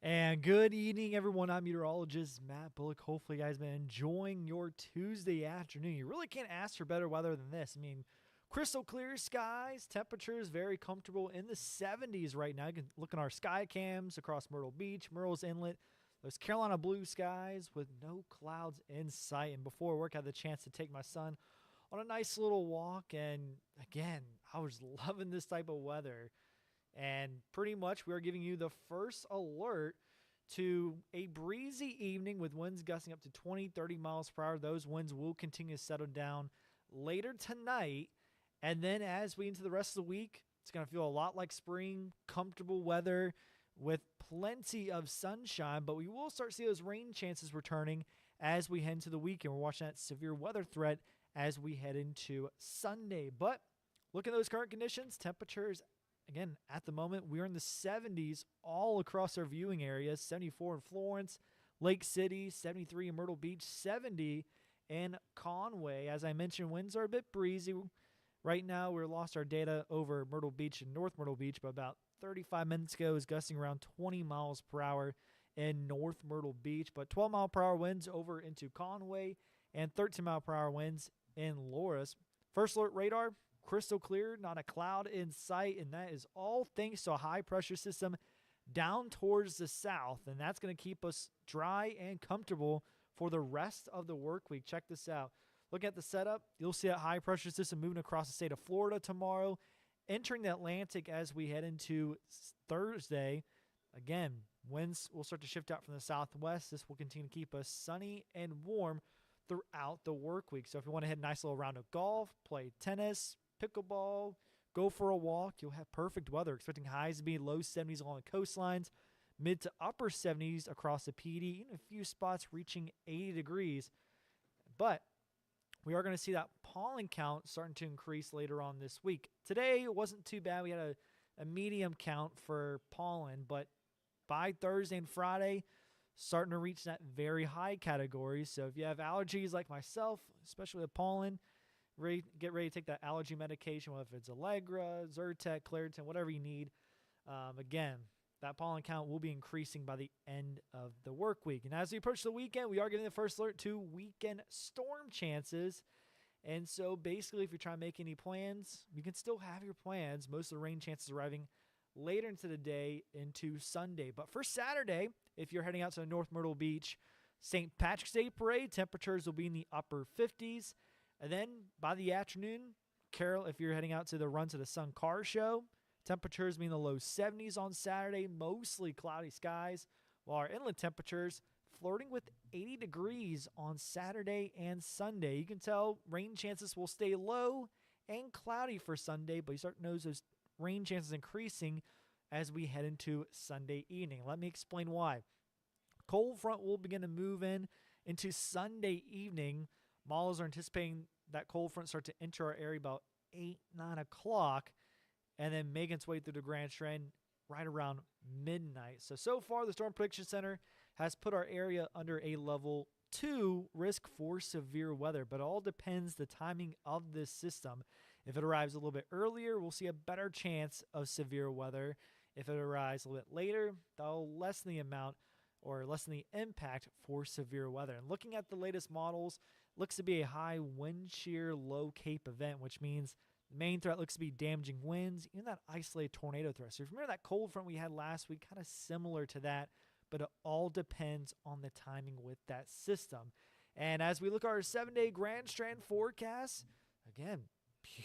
And good evening, everyone. I'm meteorologist Matt Bullock. Hopefully, you guys have been enjoying your Tuesday afternoon. You really can't ask for better weather than this. I mean, crystal clear skies, temperatures very comfortable in the 70s right now. You can look at our sky cams across Myrtle Beach, Murrells Inlet, those Carolina blue skies with no clouds in sight. And before work, I had the chance to take my son on a nice little walk. And again, I was loving this type of weather. And pretty much we are giving you the first alert to a breezy evening with winds gusting up to 20, 30 miles per hour. Those winds will continue to settle down later tonight. And then as we into the rest of the week, it's going to feel a lot like spring, comfortable weather with plenty of sunshine. But we will start to see those rain chances returning as we head into the weekend. We're watching that severe weather threat as we head into Sunday. But look at those current conditions, temperatures. Again, at the moment, we're in the 70s all across our viewing areas. 74 in Florence, Lake City, 73 in Myrtle Beach, 70 in Conway. As I mentioned, winds are a bit breezy. Right now, we lost our data over Myrtle Beach and North Myrtle Beach, but about 35 minutes ago, it was gusting around 20 miles per hour in North Myrtle Beach. But 12-mile-per-hour winds over into Conway and 13-mile-per-hour winds in Loris. First alert radar, crystal clear, not a cloud in sight, and that is all thanks to a high-pressure system down towards the south, and that's going to keep us dry and comfortable for the rest of the work week. Check this out. Look at the setup. You'll see a high-pressure system moving across the state of Florida tomorrow, entering the Atlantic as we head into Thursday. Again, winds will start to shift out from the southwest. This will continue to keep us sunny and warm throughout the work week. So if you want to hit a nice little round of golf, play tennis, pickleball, go for a walk, you'll have perfect weather. Expecting highs to be low 70s along the coastlines, mid to upper 70s across the PD, and a few spots reaching 80 degrees. But we are going to see that pollen count starting to increase later on this week. Today, it wasn't too bad. We had a medium count for pollen, but by Thursday and Friday, starting to reach that very high category. So if you have allergies like myself, especially with pollen, get ready to take that allergy medication, whether it's Allegra, Zyrtec, Claritin, whatever you need. Again, that pollen count will be increasing by the end of the work week. And as we approach the weekend, we are getting the first alert to weekend storm chances. And so basically, if you're trying to make any plans, you can still have your plans. Most of the rain chances arriving later into the day into Sunday. But for Saturday, if you're heading out to the North Myrtle Beach St. Patrick's Day Parade, temperatures will be in the upper 50s. And then by the afternoon, Carol, if you're heading out to the Run to the Sun car show, temperatures be in the low 70s on Saturday, mostly cloudy skies, while our inland temperatures flirting with 80 degrees on Saturday and Sunday. You can tell rain chances will stay low and cloudy for Sunday, but you start to notice those rain chances increasing as we head into Sunday evening. Let me explain why. Cold front will begin to move into Sunday evening. Models are anticipating that cold front start to enter our area about 8, 9 o'clock and then make its way through the Grand Strand right around midnight. So far, the Storm Prediction Center has put our area under a level 2 risk for severe weather, but it all depends the timing of this system. If it arrives a little bit earlier, we'll see a better chance of severe weather. If it arrives a little bit later, that'll lessen the amount or lessen the impact for severe weather. And looking at the latest models, looks to be a high wind shear low Cape event, which means the main threat looks to be damaging winds, even that isolated tornado threat. So if you remember that cold front we had last week, kind of similar to that, but it all depends on the timing with that system. And as we look at our 7-day Grand Strand forecast, again,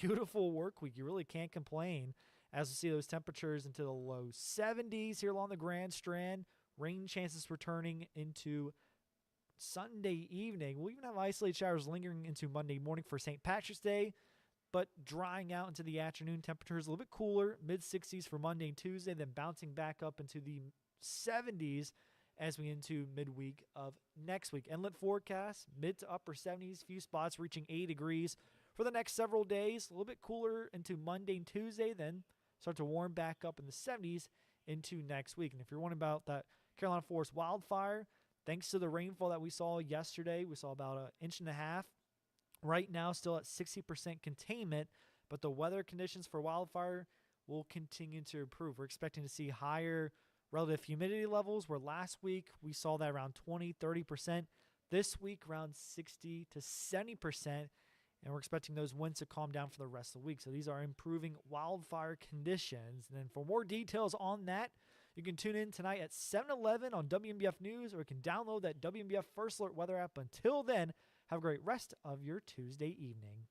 beautiful work week. You really can't complain as we see those temperatures into the low 70s here along the Grand Strand. Rain chances returning into Sunday evening. We'll even have isolated showers lingering into Monday morning for St. Patrick's Day, but drying out into the afternoon. Temperatures a little bit cooler, mid-60s for Monday and Tuesday, then bouncing back up into the 70s as we into midweek of next week. Inlet forecast, mid to upper 70s, few spots reaching 80 degrees for the next several days. A little bit cooler into Monday and Tuesday, then start to warm back up in the 70s into next week. And if you're wondering about that Carolina Forest wildfire, thanks to the rainfall that we saw yesterday, we saw about 1.5 inches. Right now, still at 60% containment, but the weather conditions for wildfire will continue to improve. We're expecting to see higher Relative humidity levels were last week, we saw that around 20-30%. This week, around 60 to 70%. And we're expecting those winds to calm down for the rest of the week. So these are improving wildfire conditions. And then for more details on that, you can tune in tonight at 7:11 on WMBF News, or you can download that WMBF First Alert weather app. Until then, have a great rest of your Tuesday evening.